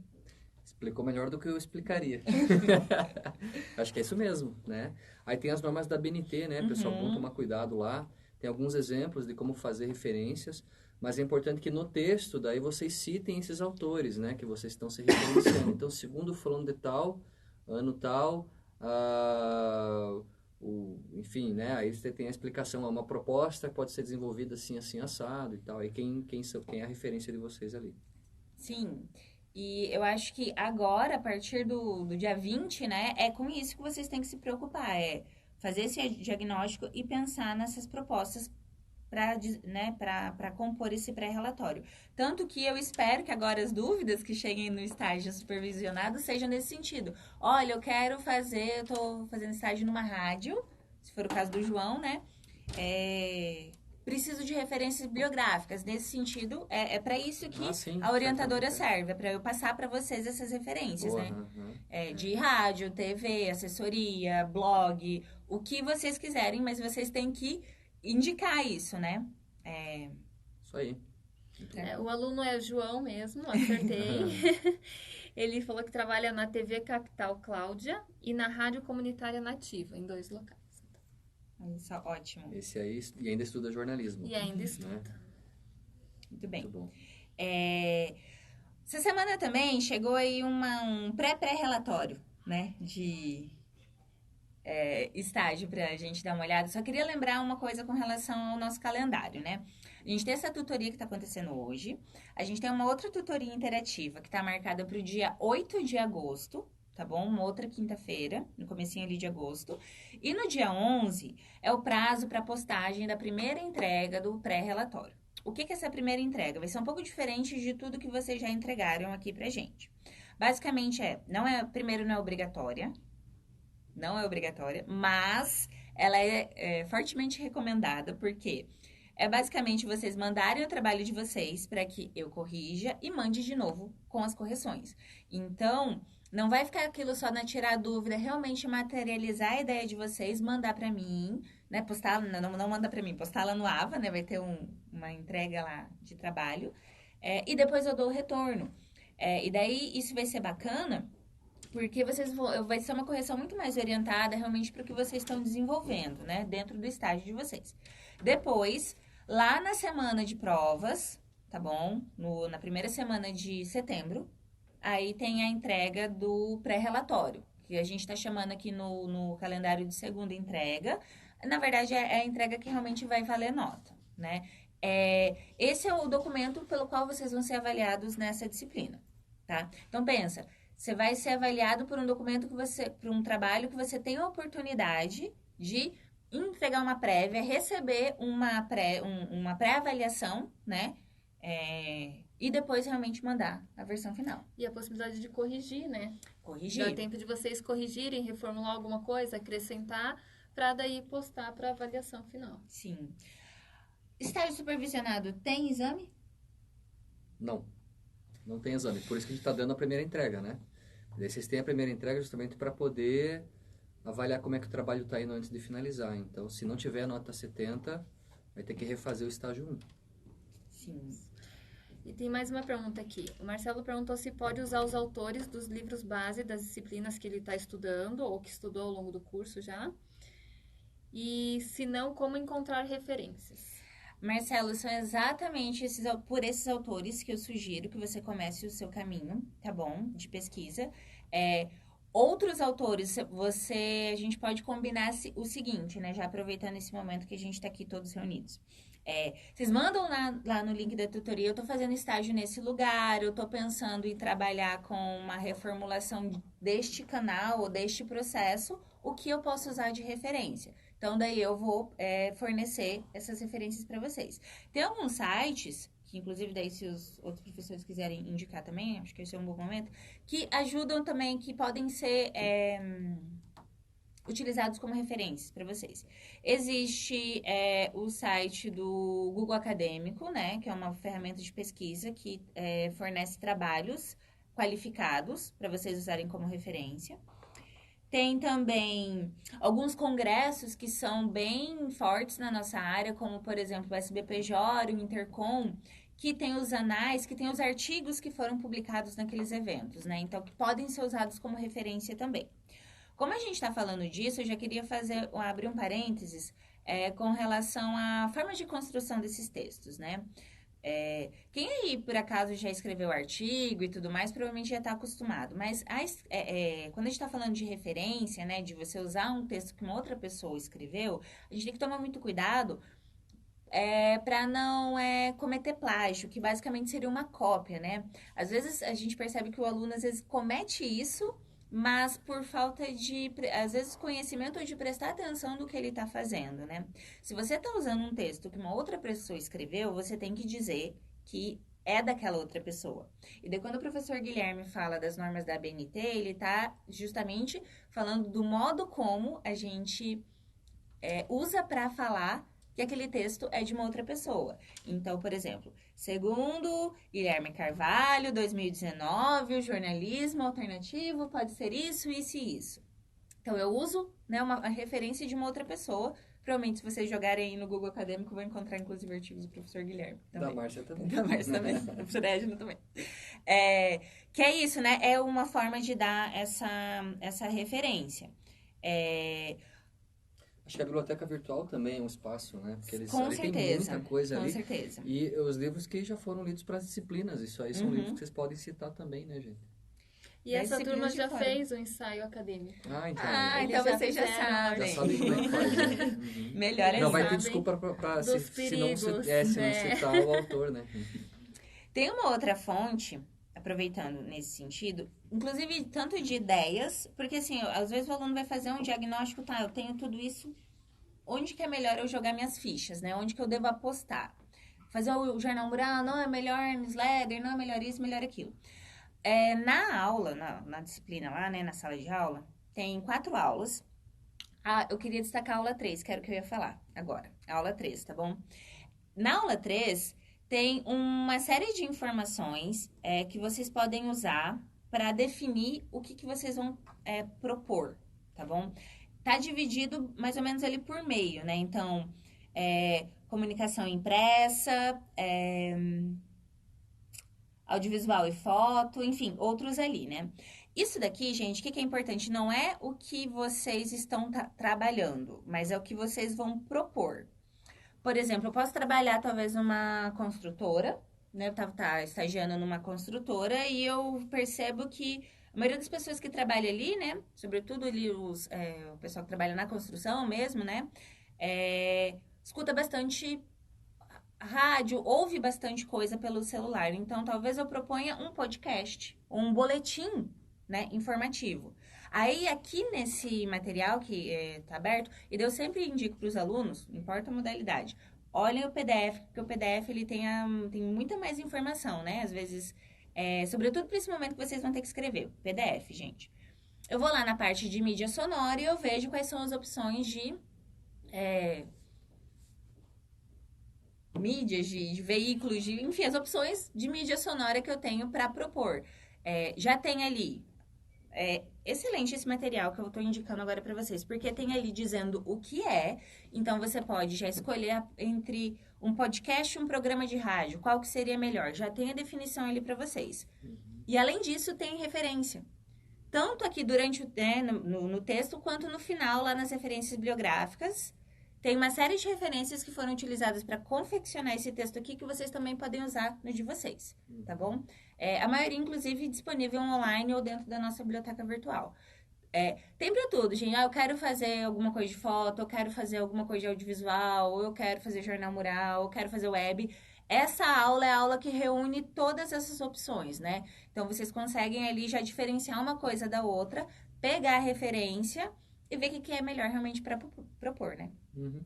Explicou melhor do que eu explicaria. Acho que é isso mesmo, né? Aí tem as normas da BNT, né? Pessoal, bom tomar cuidado lá. Tem alguns exemplos de como fazer referências, mas é importante que no texto, daí vocês citem esses autores, né? Que vocês estão se referenciando. Então, segundo fulano de tal, ano tal, enfim, né? Aí você tem a explicação, uma proposta que pode ser desenvolvida assim, assim, assado e tal. Aí quem é a referência de vocês ali. Sim. E eu acho que agora, a partir do dia 20, né, é com isso que vocês têm que se preocupar, é fazer esse diagnóstico e pensar nessas propostas para compor esse pré-relatório. Tanto que eu espero que agora as dúvidas que cheguem no estágio supervisionado sejam nesse sentido. Olha, eu estou fazendo estágio numa rádio, se for o caso do João, né, preciso de referências bibliográficas. Nesse sentido, é para isso que a orientadora serve, é para eu passar para vocês essas referências, né? De rádio, TV, assessoria, blog, o que vocês quiserem, mas vocês têm que indicar isso, né? Isso aí. O aluno é o João mesmo, acertei. Ele falou que trabalha na TV Capital Cláudia e na Rádio Comunitária Nativa, em 2 locais. Isso, ótimo. Esse aí, e ainda estuda jornalismo. E ainda estuda. Né? Muito bem. Muito bom. Essa semana também chegou aí um pré-relatório, né? De estágio pra gente dar uma olhada. Só queria lembrar uma coisa com relação ao nosso calendário, né? A gente tem essa tutoria que tá acontecendo hoje. A gente tem uma outra tutoria interativa que tá marcada pro dia 8 de agosto, tá bom? Uma outra quinta-feira, no comecinho ali de agosto. E no dia 11 é o prazo para postagem da primeira entrega do pré-relatório. O que é essa primeira entrega? Vai ser um pouco diferente de tudo que vocês já entregaram aqui pra gente. Basicamente primeiro não é obrigatória, mas ela é fortemente recomendada, porque basicamente vocês mandarem o trabalho de vocês para que eu corrija e mande de novo com as correções. Então, não vai ficar aquilo só na tirar dúvida, realmente materializar a ideia de vocês, mandar para mim, né? Postar, não manda para mim, postar lá no AVA, né? Vai ter uma entrega lá de trabalho. E depois eu dou o retorno. E daí isso vai ser bacana, porque vai ser uma correção muito mais orientada realmente para o que vocês estão desenvolvendo, né? Dentro do estágio de vocês. Depois, lá na semana de provas, tá bom? Na primeira semana de setembro, aí tem a entrega do pré-relatório, que a gente está chamando aqui no calendário de segunda entrega. Na verdade, é a entrega que realmente vai valer nota, né? Esse é o documento pelo qual vocês vão ser avaliados nessa disciplina, tá? Então, pensa, você vai ser avaliado por um documento por um trabalho que você tem a oportunidade de entregar uma prévia, receber uma pré-avaliação, né? E depois realmente mandar a versão final. E a possibilidade de corrigir, né? Corrigir. Dá tempo de vocês corrigirem, reformular alguma coisa, acrescentar, para daí postar para avaliação final. Sim. Estágio supervisionado tem exame? Não tem exame. Por isso que a gente está dando a primeira entrega, né? Daí vocês têm a primeira entrega justamente para poder avaliar como é que o trabalho está indo antes de finalizar. Então, se não tiver nota 70, vai ter que refazer o estágio 1. Sim. E tem mais uma pergunta aqui. O Marcelo perguntou se pode usar os autores dos livros base das disciplinas que ele está estudando ou que estudou ao longo do curso já. E, se não, como encontrar referências? Marcelo, são exatamente por esses autores que eu sugiro que você comece o seu caminho, tá bom? De pesquisa. Outros autores, a gente pode combinar o seguinte, né? Já aproveitando esse momento que a gente está aqui todos reunidos. Vocês mandam lá no link da tutoria, eu estou fazendo estágio nesse lugar, eu estou pensando em trabalhar com uma reformulação deste canal ou deste processo, o que eu posso usar de referência? Então, daí eu vou fornecer essas referências para vocês. Tem alguns sites, que inclusive daí se os outros professores quiserem indicar também, acho que esse é um bom momento, que ajudam também, que podem ser utilizados como referências para vocês. Existe o site do Google Acadêmico, né? Que é uma ferramenta de pesquisa que fornece trabalhos qualificados para vocês usarem como referência. Tem também alguns congressos que são bem fortes na nossa área, como, por exemplo, o SBPJ, o Intercom, que tem os anais, que tem os artigos que foram publicados naqueles eventos, né? Então, que podem ser usados como referência também. Como a gente está falando disso, eu já queria abrir um parênteses com relação à forma de construção desses textos, né? Quem aí, por acaso, já escreveu artigo e tudo mais, provavelmente já está acostumado. Mas quando a gente está falando de referência, né, de você usar um texto que uma outra pessoa escreveu, a gente tem que tomar muito cuidado para não cometer plágio, que basicamente seria uma cópia, né? Às vezes a gente percebe que o aluno, às vezes, comete isso, mas por falta de, às vezes, conhecimento ou de prestar atenção no que ele está fazendo, né? Se você está usando um texto que uma outra pessoa escreveu, você tem que dizer que é daquela outra pessoa. E daí, quando o professor Guilherme fala das normas da ABNT, ele está justamente falando do modo como a gente usa para falar que aquele texto é de uma outra pessoa. Então, por exemplo, segundo Guilherme Carvalho, 2019, o jornalismo alternativo pode ser isso, isso e isso. Então, eu uso, né, a referência de uma outra pessoa. Provavelmente, se vocês jogarem aí no Google Acadêmico, vão encontrar, inclusive, artigos do professor Guilherme. Também. Da Márcia também. Da Márcia também. Da professora Edna também. Que é isso, né? É uma forma de dar essa referência. Acho que a biblioteca virtual também é um espaço, né? Porque eles Com ali tem certeza, muita coisa com ali. certeza. E os livros que já foram lidos para as disciplinas. Isso aí são livros que vocês podem citar também, né, gente? E essa turma disciplinas de já fora. fez o ensaio acadêmico. Ah, então. Então já vocês já fizeram, sabem. Já sabem como é que faz, né? Uhum. Melhor Não vai ter sabem desculpa para dos se não perigos, citar o autor, né? Tem uma outra fonte, aproveitando nesse sentido, inclusive tanto de ideias, porque assim, às vezes o aluno vai fazer um diagnóstico, tá, eu tenho tudo isso, onde que é melhor eu jogar minhas fichas, né? Onde que eu devo apostar? Fazer o jornal mural, não é melhor newsletter, não é melhor isso, melhor aquilo. Na aula, na disciplina lá, né, na sala de aula, tem 4 aulas. Eu queria destacar a aula 3, que era o que eu ia falar agora. A aula 3, tá bom? Na aula 3, tem uma série de informações que vocês podem usar para definir o que vocês vão propor, tá bom? Tá dividido mais ou menos ali por meio, né? Então, comunicação impressa, audiovisual e foto, enfim, outros ali, né? Isso daqui, gente, o que é importante? Não é o que vocês estão trabalhando, mas é o que vocês vão propor. Por exemplo, eu posso trabalhar talvez numa construtora, né? Eu tava estagiando numa construtora e eu percebo que a maioria das pessoas que trabalham ali, né? Sobretudo ali o pessoal que trabalha na construção mesmo, né? Escuta bastante rádio, ouve bastante coisa pelo celular. Então, talvez eu proponha um podcast, ou um boletim, né, informativo. Aí, aqui nesse material que está aberto, e eu sempre indico para os alunos, não importa a modalidade, olhem o PDF, porque o PDF ele tem muita mais informação, né? Às vezes, sobretudo para esse momento que vocês vão ter que escrever. PDF, gente. Eu vou lá na parte de mídia sonora e eu vejo quais são as opções de mídias, de veículos, enfim, as opções de mídia sonora que eu tenho para propor. Já tem ali. Excelente esse material que eu estou indicando agora para vocês, porque tem ali dizendo o que é, então você pode já escolher entre um podcast e um programa de rádio, qual que seria melhor, já tem a definição ali para vocês. E além disso, tem referência, tanto aqui durante no texto, quanto no final, lá nas referências bibliográficas, tem uma série de referências que foram utilizadas para confeccionar esse texto aqui, que vocês também podem usar no de vocês, tá bom? A maioria, inclusive, disponível online ou dentro da nossa biblioteca virtual. Tem para tudo, gente. Eu quero fazer alguma coisa de foto, eu quero fazer alguma coisa de audiovisual, ou eu quero fazer jornal mural, eu quero fazer web. Essa aula é a aula que reúne todas essas opções, né? Então, vocês conseguem ali já diferenciar uma coisa da outra, pegar a referência e ver o que é melhor realmente para propor, né? Uhum.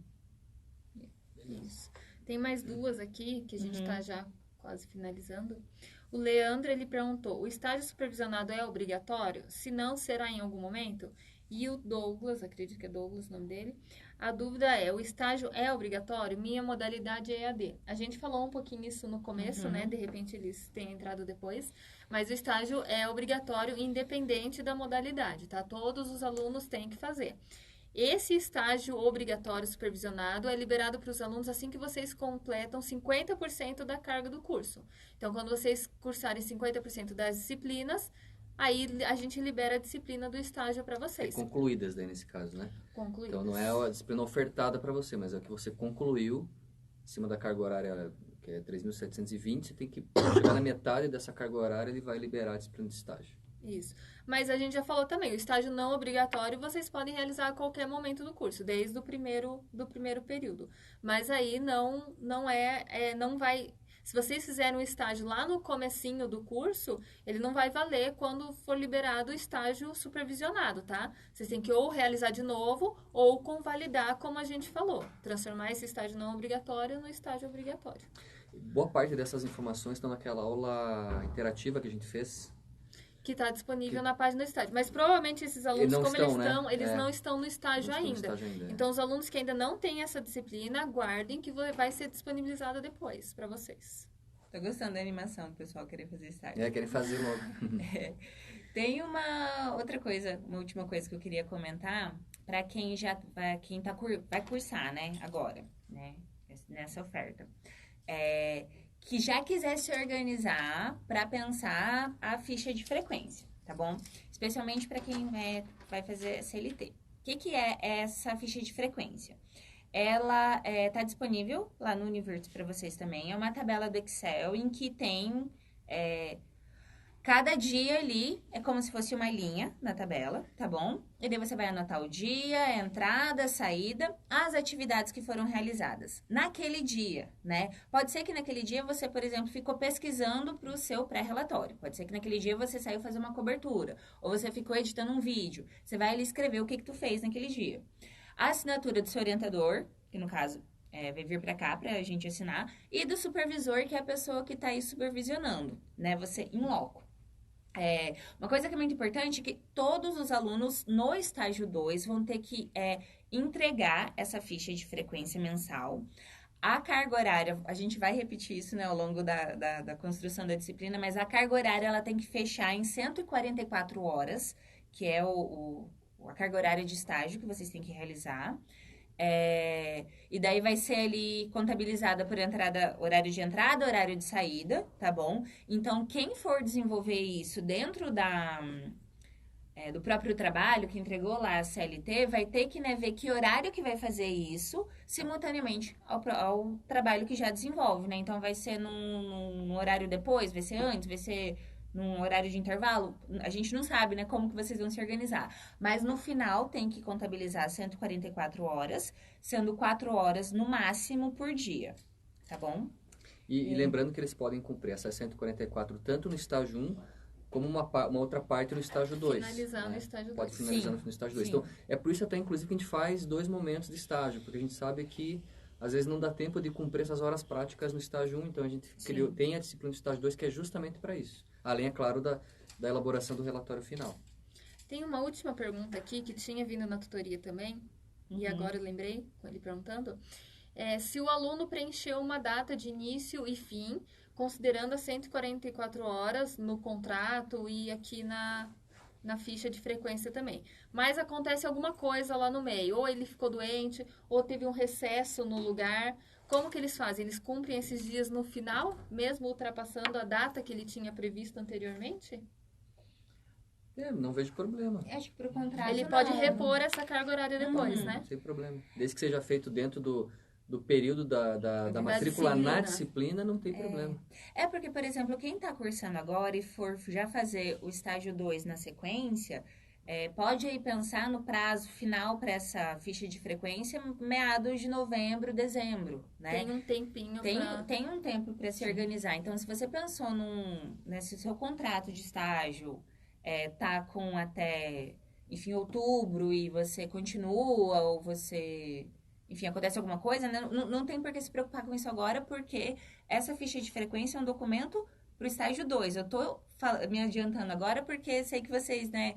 Isso. Tem mais 2 aqui, que a gente está já quase finalizando. O Leandro, ele perguntou, o estágio supervisionado é obrigatório? Se não, será em algum momento? E o Douglas, acredito que é Douglas o nome dele, a dúvida é, o estágio é obrigatório? Minha modalidade é EAD. A gente falou um pouquinho isso no começo, né? De repente eles têm entrado depois. Mas o estágio é obrigatório independente da modalidade, tá? Todos os alunos têm que fazer. Esse estágio obrigatório supervisionado é liberado para os alunos assim que vocês completam 50% da carga do curso. Então, quando vocês cursarem 50% das disciplinas, aí a gente libera a disciplina do estágio para vocês. Concluídas daí nesse caso, né? Concluídas. Então não é a disciplina ofertada para você, mas é o que você concluiu em cima da carga horária, que é 3.720, você tem que chegar na metade dessa carga horária, ele vai liberar a disciplina de estágio. Isso. Mas a gente já falou também, o estágio não obrigatório vocês podem realizar a qualquer momento do curso, desde o primeiro período. Mas aí não vai... Se vocês fizerem um estágio lá no comecinho do curso, ele não vai valer quando for liberado o estágio supervisionado, tá? Vocês têm que ou realizar de novo ou convalidar, como a gente falou. Transformar esse estágio não obrigatório no estágio obrigatório. Boa parte dessas informações estão naquela aula interativa que a gente fez. Que está disponível na página do estágio. Mas provavelmente esses alunos, como eles não estão no estágio ainda. Então, os alunos que ainda não têm essa disciplina, aguardem que vai ser disponibilizada depois para vocês. Tô gostando da animação do pessoal querer fazer estágio. Querem fazer logo. Tem uma outra coisa, uma última coisa que eu queria comentar para quem vai cursar, né, agora, né, nessa oferta. Que já quiser se organizar para pensar a ficha de frequência, tá bom? Especialmente para quem vai fazer CLT. O que é essa ficha de frequência? Ela está disponível lá no Universo para vocês também. É uma tabela do Excel em que tem... cada dia ali é como se fosse uma linha na tabela, tá bom? E daí você vai anotar o dia, a entrada, a saída, as atividades que foram realizadas naquele dia, né? Pode ser que naquele dia você, por exemplo, ficou pesquisando para o seu pré-relatório. Pode ser que naquele dia você saiu fazer uma cobertura. Ou você ficou editando um vídeo. Você vai ali escrever o que tu fez naquele dia. A assinatura do seu orientador, que no caso... vai vir para cá para a gente assinar. E do supervisor, que é a pessoa que está aí supervisionando, né? Você em loco. Uma coisa que é muito importante é que todos os alunos no estágio 2 vão ter que entregar essa ficha de frequência mensal. A carga horária, a gente vai repetir isso, né, ao longo da construção da disciplina, mas a carga horária ela tem que fechar em 144 horas, que é a carga horária de estágio que vocês têm que realizar. E daí vai ser ali contabilizada por horário de entrada, horário de saída, tá bom? Então, quem for desenvolver isso dentro do próprio trabalho, que entregou lá a CLT, vai ter que ver que horário que vai fazer isso simultaneamente ao trabalho que já desenvolve, né? Então, vai ser num horário depois, vai ser antes, vai ser... num horário de intervalo, a gente não sabe, né, como que vocês vão se organizar. Mas no final tem que contabilizar 144 horas, sendo 4 horas no máximo por dia, tá bom? E lembrando que eles podem cumprir essas 144 tanto no estágio 1, como uma outra parte no estágio 2. Finalizar no estágio 2. Pode finalizar no estágio 2. Então, é por isso até, inclusive, que a gente faz 2 momentos de estágio, porque a gente sabe que às vezes não dá tempo de cumprir essas horas práticas no estágio 1, então a gente tem a disciplina do estágio 2 que é justamente para isso. Além, é claro, da elaboração do relatório final. Tem uma última pergunta aqui que tinha vindo na tutoria também, e agora eu lembrei, com ele perguntando, se o aluno preencheu uma data de início e fim, considerando as 144 horas no contrato e aqui na ficha de frequência também. Mas acontece alguma coisa lá no meio, ou ele ficou doente, ou teve um recesso no lugar. Como que eles fazem? Eles cumprem esses dias no final, mesmo ultrapassando a data que ele tinha previsto anteriormente? Não vejo problema. Acho que pro contrato ele pode repor essa carga horária depois, né? Sem problema. Desde que seja feito dentro do período da matrícula na disciplina, não tem problema. Porque, por exemplo, quem está cursando agora e for já fazer o estágio 2 na sequência, pode aí pensar no prazo final para essa ficha de frequência, meados de novembro, dezembro, né? Tem um tempinho Tem um tempo para se organizar. Então, se você pensou se o seu contrato de estágio tá com até, enfim, outubro e você continua ou você... Enfim, acontece alguma coisa, né? Não tem por que se preocupar com isso agora, porque essa ficha de frequência é um documento para o estágio 2. Eu estou me adiantando agora porque sei que vocês, né,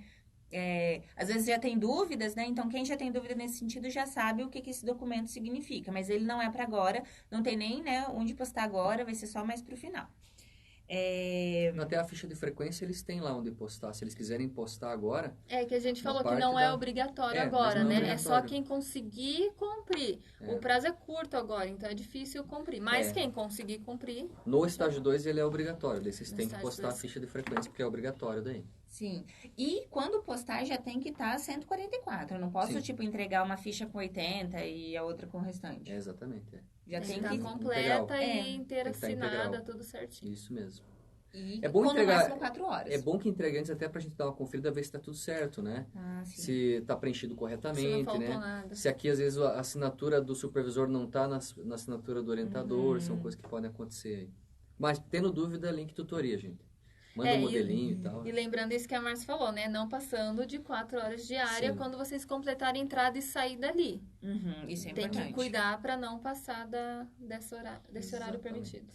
às vezes já tem dúvidas, né? Então, quem já tem dúvida nesse sentido já sabe o que esse documento significa. Mas ele não é para agora, não tem nem, né, onde postar agora, vai ser só mais pro final. Até a ficha de frequência eles têm lá onde postar. Se eles quiserem postar agora... É que a gente falou que parte não é da- obrigatório mas agora, não é né? É obrigatório. só quem conseguir cumprir. É. O prazo é curto agora, então é difícil cumprir. Mas É. quem conseguir cumprir, No estágio 2 ele é obrigatório. Daí vocês No têm que estágio postar a 2. ficha de frequência, porque é obrigatório daí. Sim. E quando postar, já tem que estar 144. Eu não posso, Sim. tipo, entregar uma ficha com 80 e a outra com o restante. É, exatamente. Já tem tem que que... estar Integral. completa É. e inteira Tem que estar assinada, integral. tudo certinho. Isso mesmo. E É bom com entregar- no máximo 4 horas. É bom que entregue antes até pra gente dar uma conferida, ver se tá tudo certo, né? Ah, sim. Se tá preenchido Se não corretamente, faltou né? nada. Se aqui, às vezes, a assinatura do supervisor não tá na assinatura do orientador, são coisas que podem acontecer aí. Mas, tendo dúvida, link tutoria, gente. Manda um modelinho e tal. E lembrando isso que a Márcia falou, né? Não passando de 4 horas diária Sim. quando vocês completarem a entrada e sair dali. Uhum, isso é Tem importante. que cuidar para não passar desse horário Exatamente. permitido.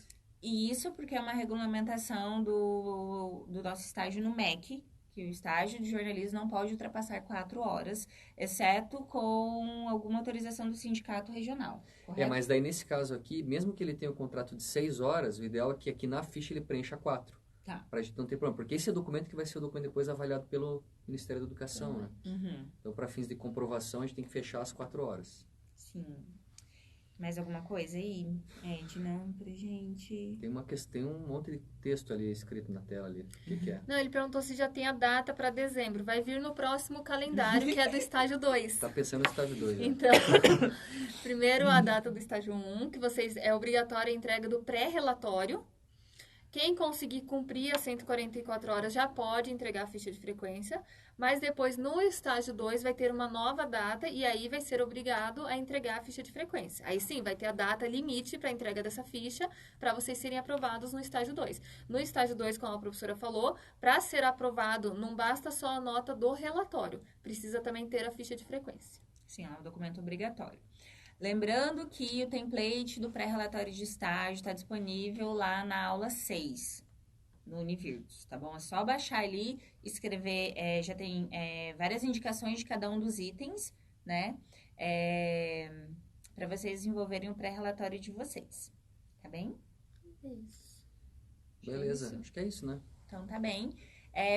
E isso porque é uma regulamentação do nosso estágio no MEC, que o estágio de jornalismo não pode ultrapassar 4 horas, exceto com alguma autorização do sindicato regional. Correto? Mas daí, nesse caso aqui, mesmo que ele tenha um contrato de 6 horas, o ideal é que aqui na ficha ele preencha 4. Tá. Pra gente não ter problema. Porque esse é o documento que vai ser o documento depois avaliado pelo Ministério da Educação, né? Uhum, Então, para fins de comprovação, a gente tem que fechar as 4 horas. sim. Mais alguma coisa aí, Ed? Não, pra gente... Tem um monte de texto ali escrito na tela ali. O que é? Não, ele perguntou se já tem a data para dezembro. Vai vir no próximo calendário, que é do estágio 2. Tá pensando no estágio 2, né? Então, primeiro a data do estágio 1, que vocês é obrigatória a entrega do pré-relatório. Quem conseguir cumprir as 144 horas já pode entregar a ficha de frequência, mas depois no estágio 2 vai ter uma nova data e aí vai ser obrigado a entregar a ficha de frequência. Aí sim, vai ter a data limite para a entrega dessa ficha para vocês serem aprovados no estágio 2. No estágio 2, como a professora falou, para ser aprovado não basta só a nota do relatório, precisa também ter a ficha de frequência. Sim, é um documento obrigatório. Lembrando que o template do pré-relatório de estágio está disponível lá na aula 6, no Univirtus, tá bom? É só baixar ali, escrever, já tem várias indicações de cada um dos itens, né? Para vocês desenvolverem o pré-relatório de vocês, tá bem? Isso. Beleza, acho que é isso, né? Então, tá bem.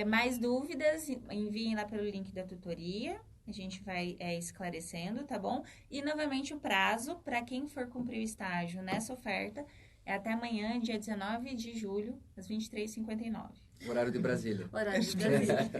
Mais dúvidas, enviem lá pelo link da tutoria. A gente vai esclarecendo, tá bom? E, novamente, o prazo para quem for cumprir o estágio nessa oferta é até amanhã, dia 19 de julho, às 23h59. Horário de Brasília. Horário de Brasília.